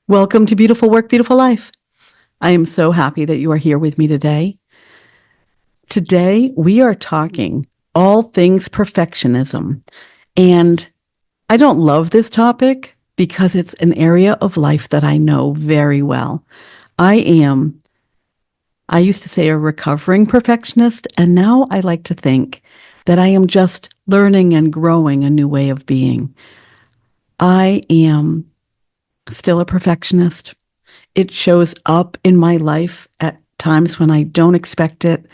Welcome to Beautiful Work, Beautiful Life. I am so happy that you are here with me today. Today, we are talking all things perfectionism. And I don't love this topic because it's an area of life that I know very well. I used to say a recovering perfectionist, and now I like to think that I am just learning and growing a new way of being. I am still a perfectionist. It shows up in my life at times when I don't expect it,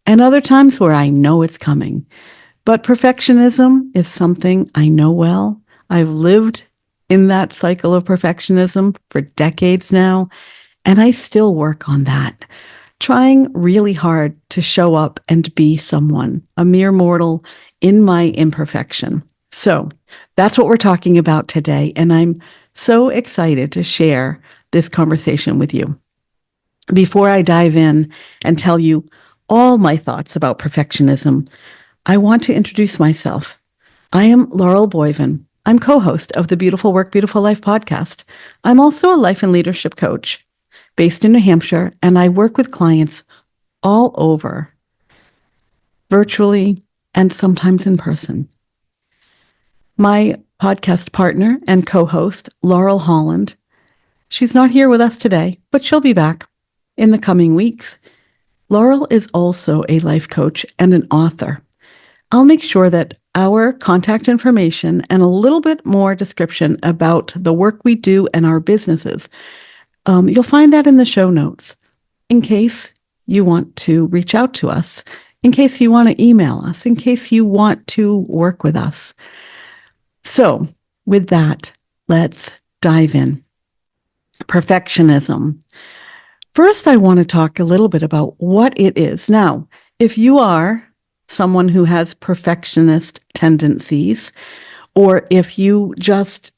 and other times where I know it's coming. But perfectionism is something I know well. I've lived in that cycle of perfectionism for decades now, and I still work on that, trying really hard to show up and be someone, a mere mortal in my imperfection. So that's what we're talking about today, and I'm so excited to share this conversation with you. Before I dive in and tell you all my thoughts about perfectionism, I want to introduce myself. I am Laurel Boivin. I'm co-host of the Beautiful Work, Beautiful Life podcast. I'm also a life and leadership coach based in New Hampshire, and I work with clients all over, virtually and sometimes in person. My podcast partner and co-host, Laurel Holland, she's not here with us today, but she'll be back in the coming weeks. Laurel is also a life coach and an author. I'll make sure that our contact information and a little bit more description about the work we do and our businesses, you'll find that in the show notes in case you want to reach out to us, in case you want to email us, in case you want to work with us. So with that, let's dive in. Perfectionism. First, I want to talk a little bit about what it is. Now, if you are someone who has perfectionist tendencies, or if you just,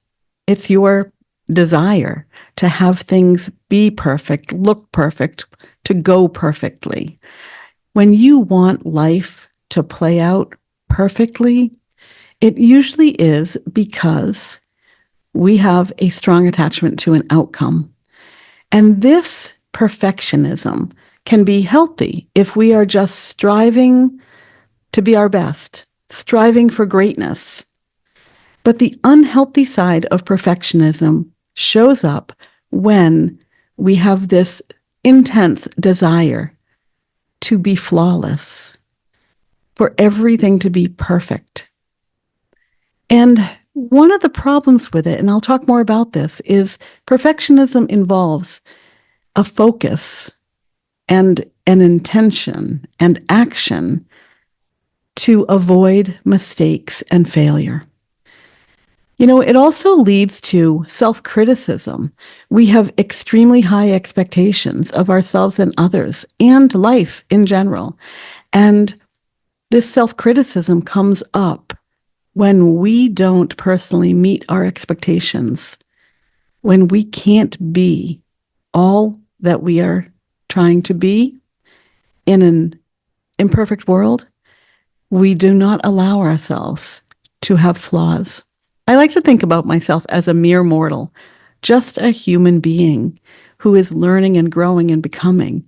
it's your desire to have things be perfect, look perfect, to go perfectly. When you want life to play out perfectly, it usually is because we have a strong attachment to an outcome. And this perfectionism can be healthy if we are just striving to be our best, striving for greatness. But the unhealthy side of perfectionism shows up when we have this intense desire to be flawless, for everything to be perfect. And one of the problems with it, and I'll talk more about this, is perfectionism involves a focus and an intention and action to avoid mistakes and failure. You know, it also leads to self-criticism. We have extremely high expectations of ourselves and others and life in general. And this self-criticism comes up when we don't personally meet our expectations, when we can't be all that we are trying to be in an imperfect world, we do not allow ourselves to have flaws. I like to think about myself as a mere mortal, just a human being who is learning and growing and becoming,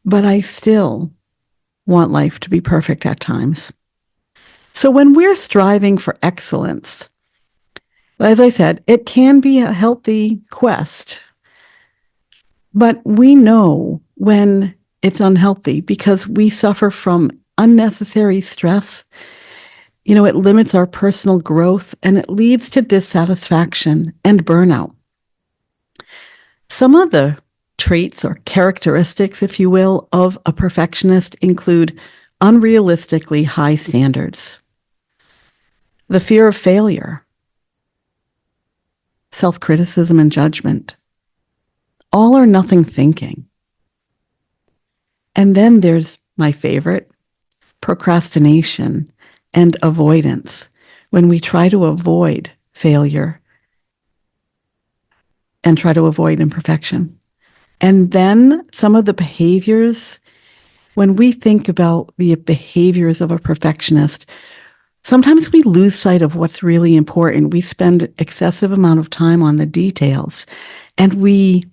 but I still want life to be perfect at times. So when we're striving for excellence, as I said, it can be a healthy quest, but we know when it's unhealthy because we suffer from unnecessary stress. You know, it limits our personal growth and it leads to dissatisfaction and burnout. Some of the traits or characteristics, if you will, of a perfectionist include unrealistically high standards, the fear of failure, self-criticism and judgment, all or nothing thinking. And then there's my favorite, procrastination and avoidance, when we try to avoid failure and try to avoid imperfection. And then some of the behaviors, when we think about the behaviors of a perfectionist, sometimes we lose sight of what's really important. We spend excessive amount of time on the details and we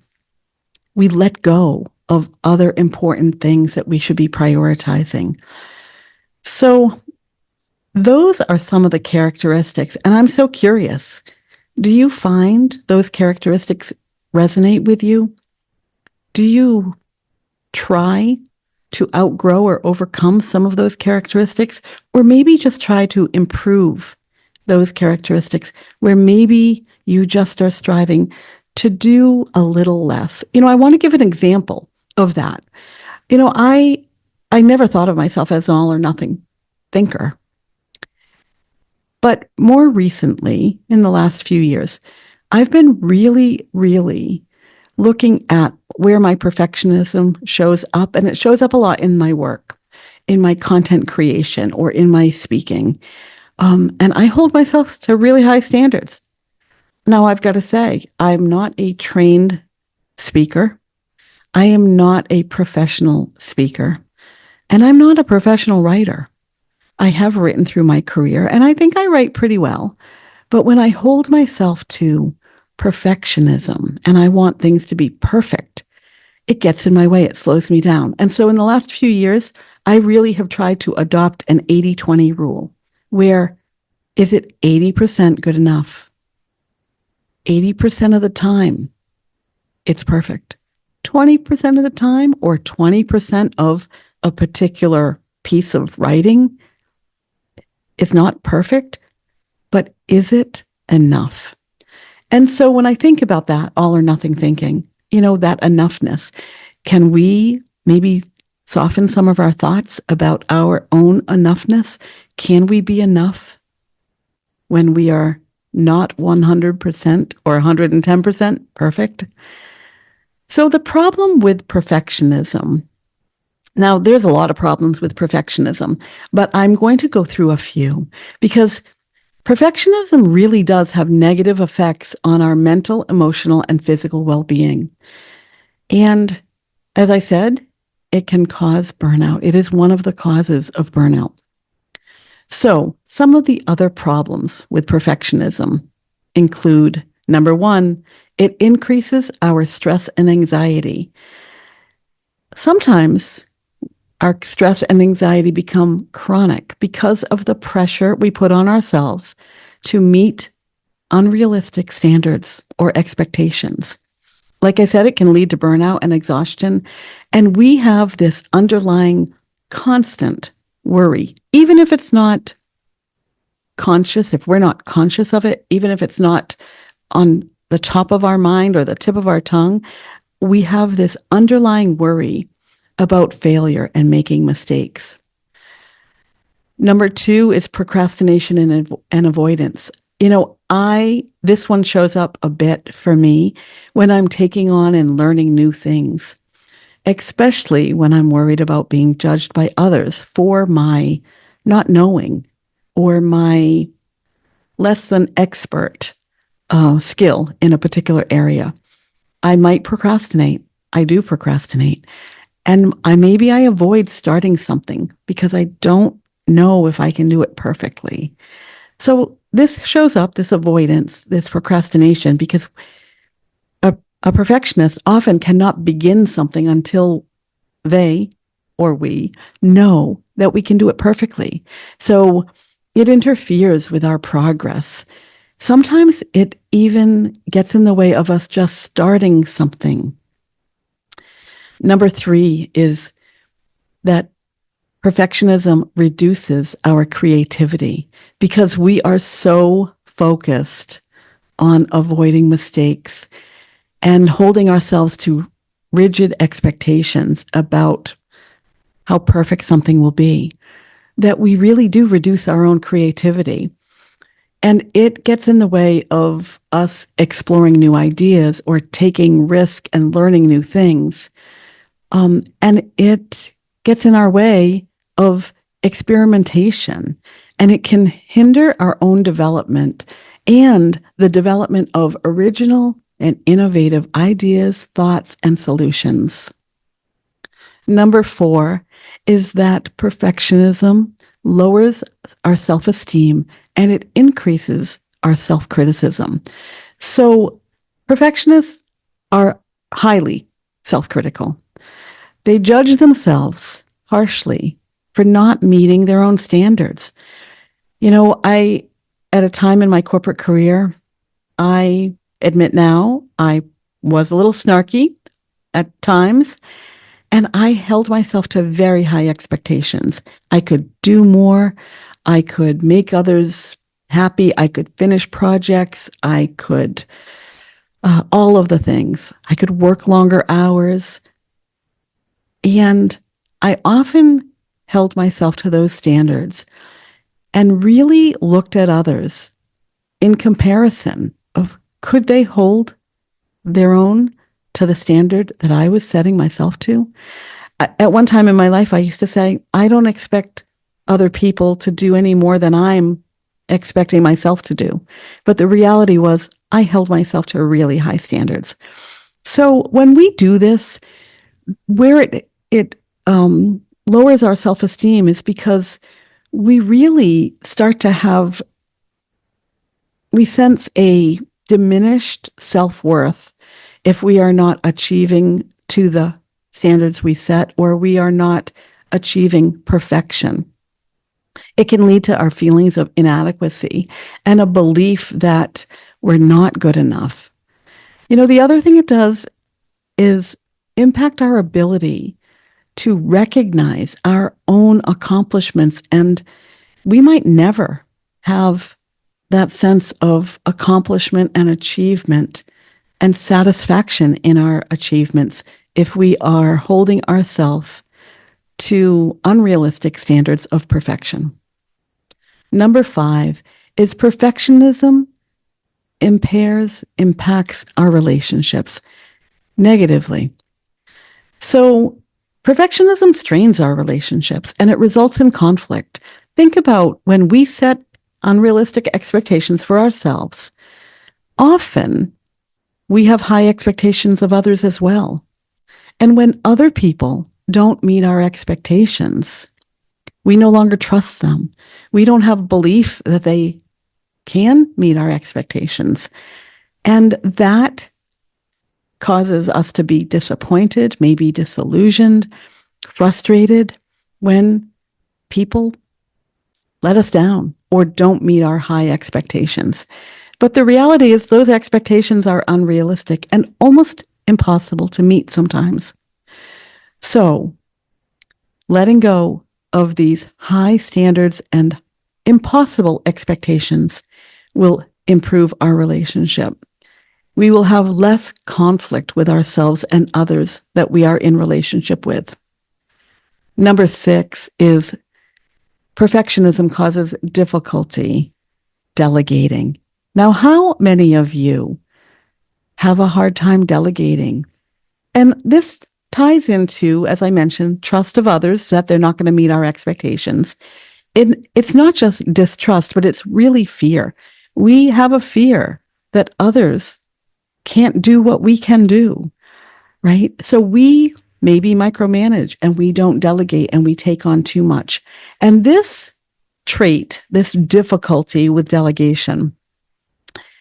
let go of other important things that we should be prioritizing. So those are some of the characteristics. And I'm so curious, do you find those characteristics resonate with you? Do you try to outgrow or overcome some of those characteristics, or maybe just try to improve those characteristics where maybe you just are striving to do a little less? I want to give an example of that. I never thought of myself as an all or nothing thinker. But more recently, in the last few years, I've been really, really looking at where my perfectionism shows up, and it shows up a lot in my work, in my content creation, or in my speaking. And I hold myself to really high standards. Now, I've got to say, I'm not a trained speaker. I am not a professional speaker, and I'm not a professional writer. I have written through my career, and I think I write pretty well. But when I hold myself to perfectionism and I want things to be perfect, it gets in my way. It slows me down. And so in the last few years, I really have tried to adopt an 80-20 rule, where is it 80% good enough? 80% of the time, it's perfect. 20% of the time, or 20% of a particular piece of writing, is not perfect, but is it enough? And so when I think about that all or nothing thinking, that enoughness, can we maybe soften some of our thoughts about our own enoughness? Can we be enough when we are not 100% or 110% perfect? So the problem with perfectionism, now there's a lot of problems with perfectionism, but I'm going to go through a few, because perfectionism really does have negative effects on our mental, emotional, and physical well-being. And as I said, it can cause burnout. It is one of the causes of burnout. So some of the other problems with perfectionism include, number one, it increases our stress and anxiety. Sometimes our stress and anxiety become chronic because of the pressure we put on ourselves to meet unrealistic standards or expectations. Like I said, it can lead to burnout and exhaustion. And we have this underlying constant worry, even if it's not conscious, if we're not conscious of it, even if it's not on the top of our mind or the tip of our tongue, we have this underlying worry about failure and making mistakes. Number two is procrastination and avoidance. This one shows up a bit for me when I'm taking on and learning new things, especially when I'm worried about being judged by others for my not knowing or my less than expert skill in a particular area. I might procrastinate. I do procrastinate. And maybe I avoid starting something because I don't know if I can do it perfectly. So this shows up, this avoidance, this procrastination, because a perfectionist often cannot begin something until they or we know that we can do it perfectly. So it interferes with our progress. Sometimes it even gets in the way of us just starting something. Number three is that perfectionism reduces our creativity because we are so focused on avoiding mistakes and holding ourselves to rigid expectations about how perfect something will be, that we really do reduce our own creativity. And it gets in the way of us exploring new ideas or taking risk and learning new things. And it gets in our way of experimentation, and it can hinder our own development and the development of original and innovative ideas, thoughts, and solutions. Number four is that perfectionism lowers our self-esteem and it increases our self-criticism. So perfectionists are highly self-critical. They judge themselves harshly for not meeting their own standards. At a time in my corporate career, I admit now I was a little snarky at times, and I held myself to very high expectations. I could do more. I could make others happy. I could finish projects. I could, all of the things. I could work longer hours. And I often held myself to those standards and really looked at others in comparison of could they hold their own to the standard that I was setting myself to. At one time in my life, I used to say, I don't expect other people to do any more than I'm expecting myself to do. But the reality was I held myself to really high standards. So when we do this, where it lowers our self-esteem is because we really start to we sense a diminished self-worth if we are not achieving to the standards we set, or we are not achieving perfection. It can lead to our feelings of inadequacy and a belief that we're not good enough. The other thing it does is impact our ability to recognize our own accomplishments, and we might never have that sense of accomplishment and achievement and satisfaction in our achievements if we are holding ourselves to unrealistic standards of perfection. Number 5 is perfectionism impacts our relationships negatively. So perfectionism strains our relationships and it results in conflict. Think about when we set unrealistic expectations for ourselves. Often we have high expectations of others as well. And when other people don't meet our expectations, we no longer trust them. We don't have belief that they can meet our expectations. And that causes us to be disappointed, maybe disillusioned, frustrated when people let us down or don't meet our high expectations. But the reality is those expectations are unrealistic and almost impossible to meet sometimes. So letting go of these high standards and impossible expectations will improve our relationship. We will have less conflict with ourselves and others that we are in relationship with. Number 6 is perfectionism causes difficulty delegating. Now, how many of you have a hard time delegating? And this ties into, as I mentioned, trust of others, that they're not going to meet our expectations. It's not just distrust, but it's really fear. We have a fear that others can't do what we can do, right? So we maybe micromanage and we don't delegate and we take on too much. And this trait, this difficulty with delegation,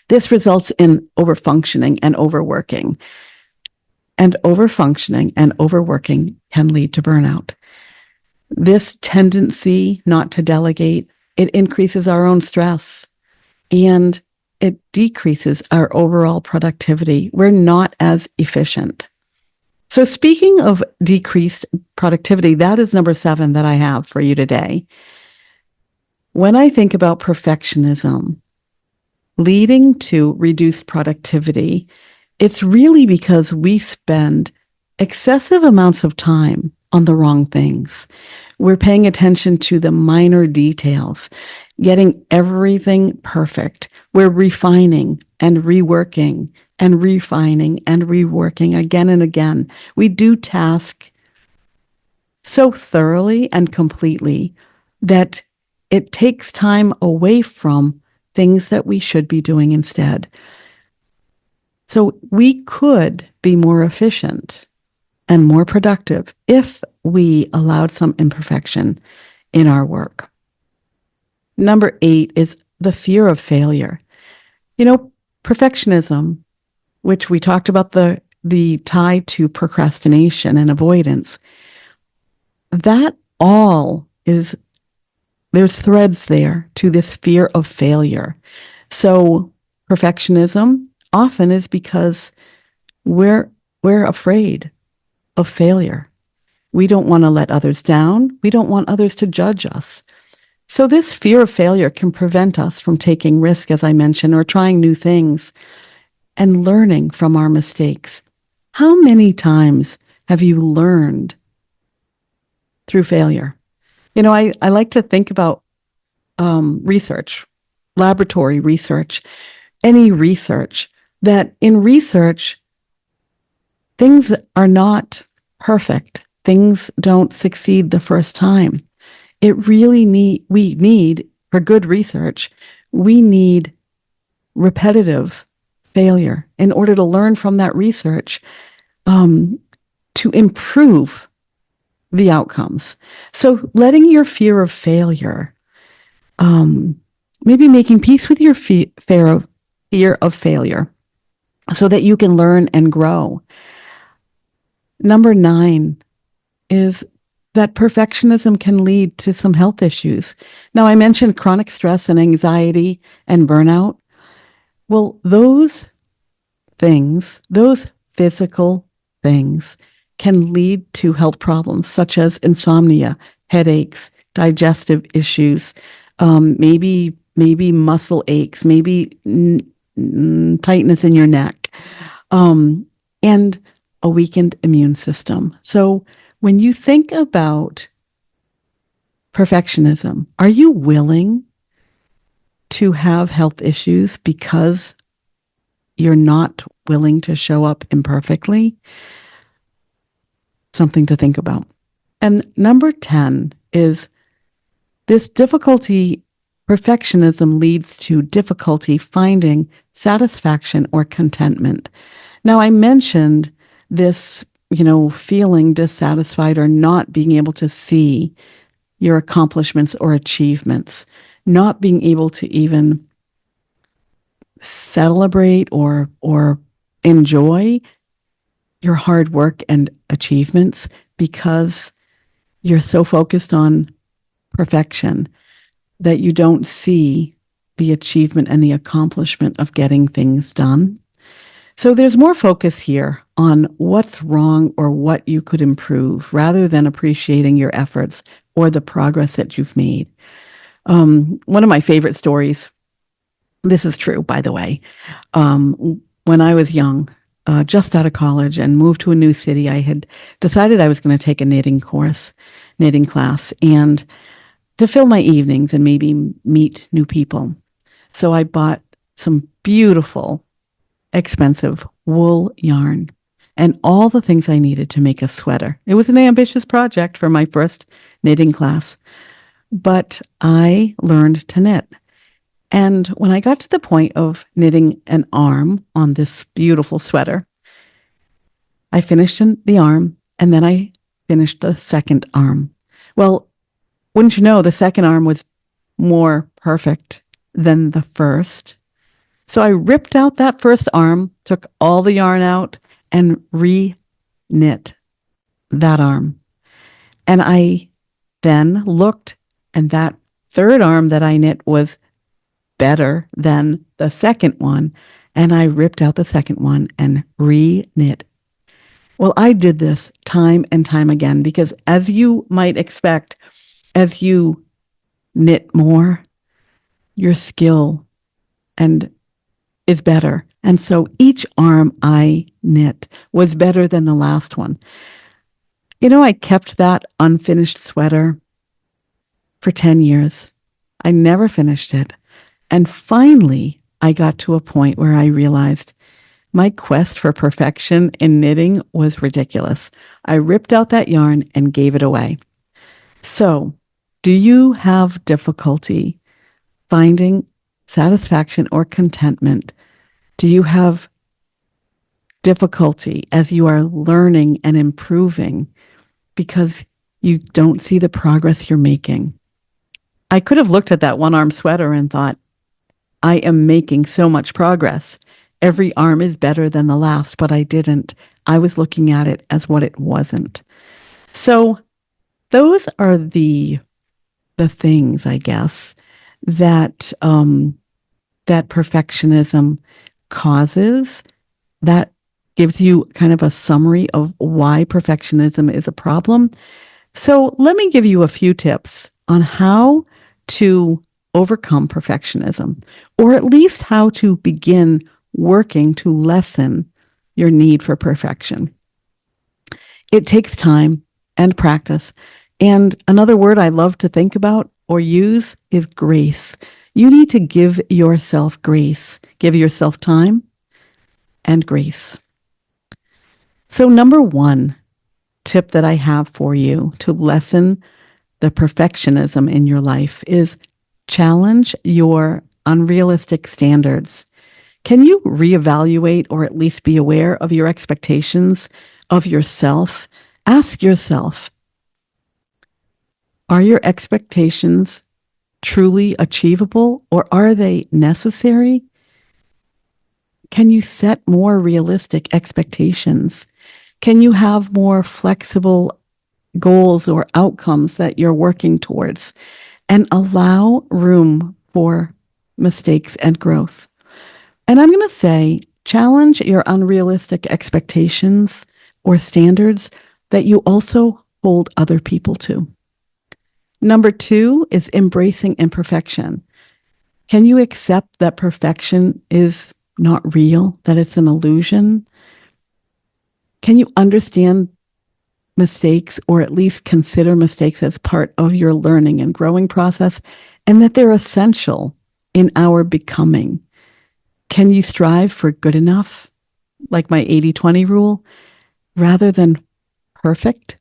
this results in overfunctioning and overworking. And overfunctioning and overworking can lead to burnout. This tendency not to delegate, it increases our own stress and it decreases our overall productivity. We're not as efficient. So speaking of decreased productivity, that is number 7 that I have for you today. When I think about perfectionism leading to reduced productivity, it's really because we spend excessive amounts of time on the wrong things. We're paying attention to the minor details, getting everything perfect. We're refining and reworking and refining and reworking again and again. We do tasks so thoroughly and completely that it takes time away from things that we should be doing instead. So we could be more efficient and more productive if we allowed some imperfection in our work. Number 8 is the fear of failure. Perfectionism, which we talked about the the tie to procrastination and avoidance, that all is, there's threads there to this fear of failure. So perfectionism often is because we're afraid of failure. We don't want to let others down. We don't want others to judge us. So this fear of failure can prevent us from taking risk, as I mentioned, or trying new things and learning from our mistakes. How many times have you learned through failure? I like to think about research, laboratory research, any research, that in research, things are not perfect. Things don't succeed the first time. We need, for good research, we need repetitive failure in order to learn from that research, to improve the outcomes. So letting your fear of failure, maybe making peace with your fear of failure so that you can learn and grow. Number 9 is that perfectionism can lead to some health issues. Now, I mentioned chronic stress and anxiety and burnout. Well, those things, those physical things, can lead to health problems such as insomnia, headaches, digestive issues, maybe muscle aches, maybe tightness in your neck, and a weakened immune system. So when you think about perfectionism, are you willing to have health issues because you're not willing to show up imperfectly? Something to think about. And number 10 is this difficulty. Perfectionism leads to difficulty finding satisfaction or contentment. Now, I mentioned this, feeling dissatisfied or not being able to see your accomplishments or achievements, not being able to even celebrate or enjoy your hard work and achievements because you're so focused on perfection that you don't see the achievement and the accomplishment of getting things done. So there's more focus here on what's wrong or what you could improve rather than appreciating your efforts or the progress that you've made. One of my favorite stories, this is true, by the way, when I was young, just out of college and moved to a new city, I had decided I was going to take a knitting class, and to fill my evenings and maybe meet new people. So I bought some beautiful, expensive wool yarn and all the things I needed to make a sweater. It was an ambitious project for my first knitting class, but I learned to knit. And when I got to the point of knitting an arm on this beautiful sweater, I finished the arm and then I finished the second arm. Well, wouldn't you know, the second arm was more perfect than the first. So I ripped out that first arm, took all the yarn out, and re-knit that arm. And I then looked, and that third arm that I knit was better than the second one. And I ripped out the second one and re-knit. Well, I did this time and time again because, as you might expect, as you knit more, your skill is better. And so each arm I knit was better than the last one. I kept that unfinished sweater for 10 years. I never finished it. And finally, I got to a point where I realized my quest for perfection in knitting was ridiculous. I ripped out that yarn and gave it away. So, do you have difficulty finding satisfaction or contentment? Do you have difficulty as you are learning and improving because you don't see the progress you're making? I could have looked at that one-arm sweater and thought, I am making so much progress. Every arm is better than the last, but I didn't. I was looking at it as what it wasn't. So those are the things, I guess, that that perfectionism causes. That gives you kind of a summary of why perfectionism is a problem. So let me give you a few tips on how to overcome perfectionism, or at least how to begin working to lessen your need for perfection. It takes time and practice. And another word I love to think about or use is grace. You need to give yourself grace, give yourself time and grace. So, number one tip that I have for you to lessen the perfectionism in your life is challenge your unrealistic standards. Can you reevaluate or at least be aware of your expectations of yourself? Ask yourself, are your expectations truly achievable or are they necessary? Can you set more realistic expectations? Can you have more flexible goals or outcomes that you're working towards and allow room for mistakes and growth? And I'm going to say, challenge your unrealistic expectations or standards that you also hold other people to. Number two is embracing imperfection. Can you accept that perfection is not real, that it's an illusion? Can you understand mistakes, or at least consider mistakes as part of your learning and growing process, and that they're essential in our becoming? Can you strive for good enough, like my 80-20 rule, rather than perfect?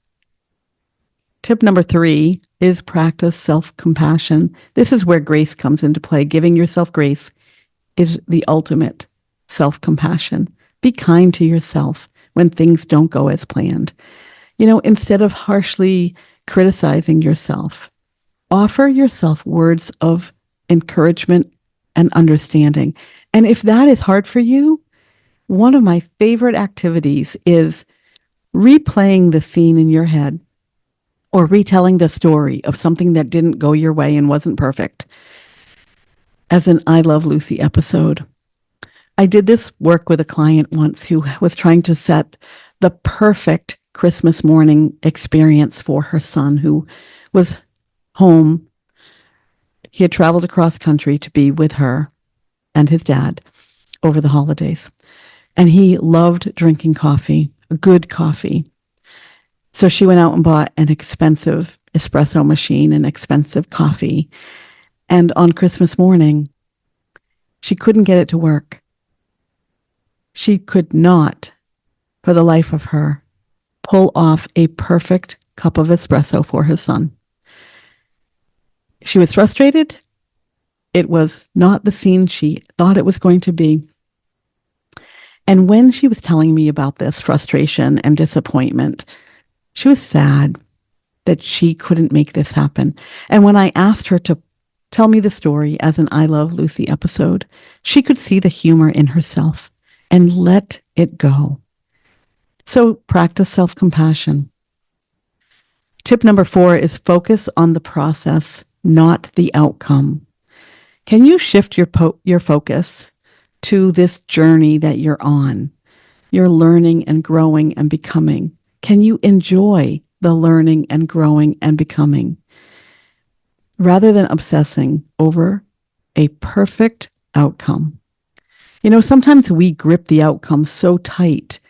Tip number three is practice self-compassion. This is where grace comes into play. Giving yourself grace is the ultimate self-compassion. Be kind to yourself when things don't go as planned. Instead of harshly criticizing yourself, offer yourself words of encouragement and understanding. And if that is hard for you, one of my favorite activities is replaying the scene in your head or retelling the story of something that didn't go your way and wasn't perfect as an I Love Lucy episode. I did this work with a client once who was trying to set the perfect Christmas morning experience for her son, who was home. He had traveled across country to be with her and his dad over the holidays. And he loved drinking coffee, good coffee. So she went out and bought an expensive espresso machine and expensive coffee. And on Christmas morning, she couldn't get it to work. She could not, for the life of her, pull off a perfect cup of espresso for her son. She was frustrated. It was not the scene she thought it was going to be. And when she was telling me about this frustration and disappointment, she was sad that she couldn't make this happen. And when I asked her to tell me the story as an I Love Lucy episode, she could see the humor in herself and let it go. So practice self-compassion. Tip number 4 is focus on the process, not the outcome. Can you shift your focus to this journey that you're on? You're learning and growing and becoming. Can you enjoy the learning and growing and becoming rather than obsessing over a perfect outcome? Sometimes we grip the outcome so tight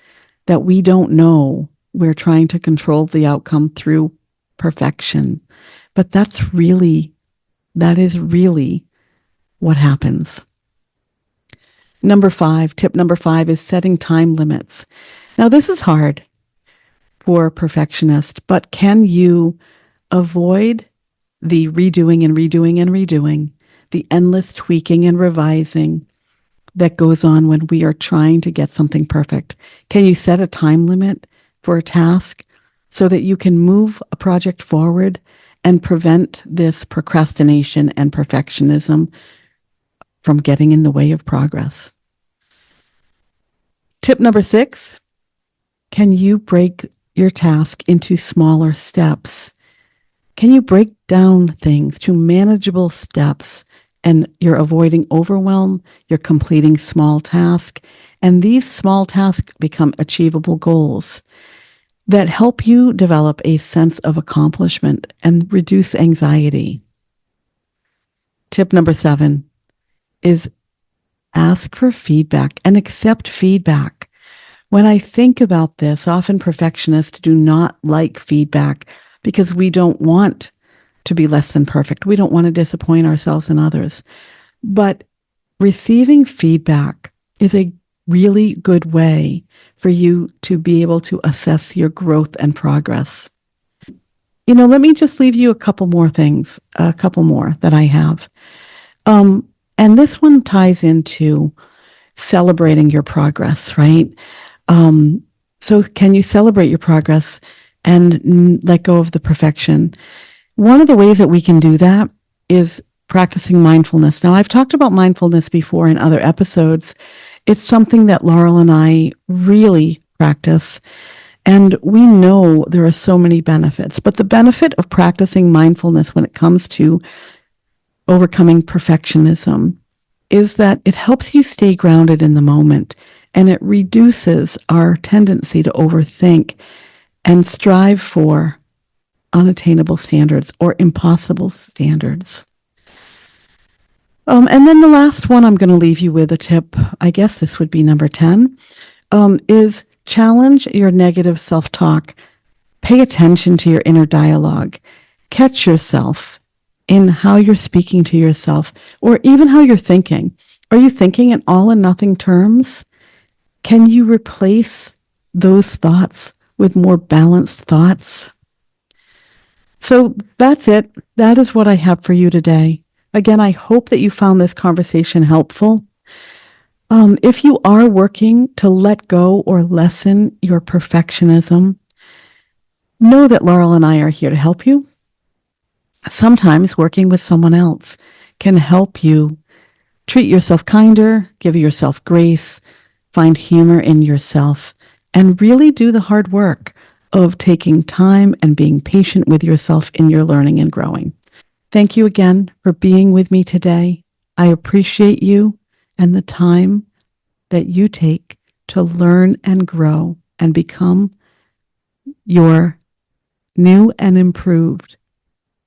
that we don't know we're trying to control the outcome through perfection. But that is really what happens. Tip number 5 is setting time limits. Now, this is hard for perfectionists, but can you avoid the redoing and redoing and redoing, the endless tweaking and revising that goes on when we are trying to get something perfect? Can you set a time limit for a task so that you can move a project forward and prevent this procrastination and perfectionism from getting in the way of progress? Tip number 6 Can you break your task into smaller steps? Can you break down things to manageable steps, and you're avoiding overwhelm, you're completing small tasks, and these small tasks become achievable goals that help you develop a sense of accomplishment and reduce anxiety. Tip number 7 is ask for feedback and accept feedback. When I think about this, often perfectionists do not like feedback because we don't want to be less than perfect. We don't want to disappoint ourselves and others. But receiving feedback is a really good way for you to be able to assess your growth and progress. Let me just leave you a couple more things, a couple more that I have. And this one ties into celebrating your progress, right? So can you celebrate your progress and let go of the perfection? One of the ways that we can do that is practicing mindfulness. Now, I've talked about mindfulness before in other episodes. It's something that Laurel and I really practice, and we know there are so many benefits. But the benefit of practicing mindfulness when it comes to overcoming perfectionism is that it helps you stay grounded in the moment, and it reduces our tendency to overthink and strive for unattainable standards or impossible standards. And then the last one I'm going to leave you with a tip, I guess this would be number 10, is challenge your negative self-talk. Pay attention to your inner dialogue. Catch yourself in how you're speaking to yourself, or even how you're thinking. Are you thinking in all and nothing terms? Can you replace those thoughts with more balanced thoughts? So that's it. That is what I have for you today. Again, I hope that you found this conversation helpful. If you are working to let go or lessen your perfectionism, know that Laurel and I are here to help you. Sometimes working with someone else can help you treat yourself kinder, give yourself grace, find humor in yourself, and really do the hard work of taking time and being patient with yourself in your learning and growing. Thank you again for being with me today. I appreciate you and the time that you take to learn and grow and become your new and improved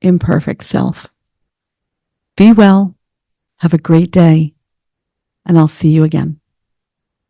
imperfect self. Be well, have a great day, and I'll see you again.